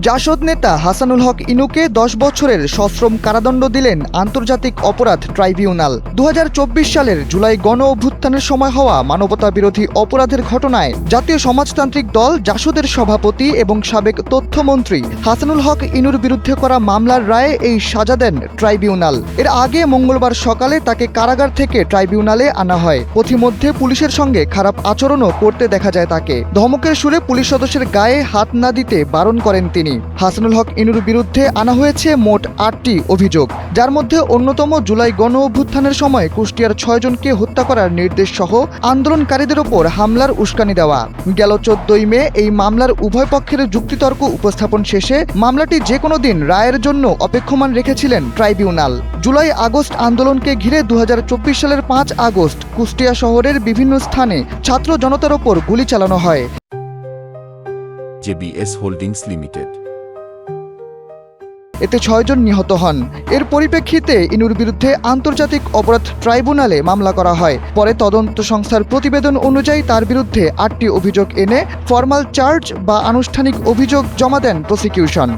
জাসদ নেতা হাসানুল হক ইনুকে 10 বছরের সশ্রম কারাদণ্ড দিলেন আন্তর্জাতিক অপরাধ ট্রাইব্যুনাল। 2024 সালের জুলাই গণ অভ্যুত্থানের সময় হওয়া মানবতা বিরোধী অপরাধের ঘটনায় জাতীয় সমাজতান্ত্রিক দল জাসদের সভাপতি এবং সাবেক তথ্যমন্ত্রী হাসানুল হক ইনুর বিরুদ্ধে করা মামলার রায়ে এই সাজা দেন ট্রাইব্যুনাল। এর আগে মঙ্গলবার সকালে তাকে কারাগার থেকে ট্রাইব্যুনালে আনা হয়। পথিমধ্যে পুলিশের সঙ্গে খারাপ আচরণও করতে দেখা যায় তাকে। ধমকের সুরে পুলিশ সদস্যের গায়ে হাত না দিতে বারণ করেন তিনি। হাসানুল হক ইনুর বিরুদ্ধে আনা হয়েছে মোট 8টি অভিযোগ, যার মধ্যে অন্যতম জুলাই গণ অভ্যুত্থানের সময় কুষ্টিয়ার 6 জনকে হত্যা করার নির্দেশ সহ আন্দোলনকারীদের ওপর হামলার উস্কানি দেওয়া। গেল 14 মে এই মামলার উভয় পক্ষের যুক্তিতর্ক উপস্থাপন শেষে মামলাটি যে কোনো দিন রায়ের জন্য অপেক্ষমান রেখেছিলেন ট্রাইব্যুনাল। জুলাই আগস্ট আন্দোলনকে ঘিরে 2024 সালের 5 আগস্ট কুষ্টিয়া শহরের বিভিন্ন স্থানে ছাত্র জনতার ওপর গুলি চালানো হয়। JBS holdings limited. এতে 6 জন নিহত হন। এর পরিপ্রেক্ষিতে ইনুর বিরুদ্ধে আন্তর্জাতিক অপরাধ ট্রাইব্যুনালে মামলা করা হয়। পরে তদন্ত সংস্থার প্রতিবেদন অনুযায়ী তার বিরুদ্ধে 8টি অভিযোগ এনে ফরমাল চার্জ বা আনুষ্ঠানিক অভিযোগ জমা দেন প্রসিকিউশন।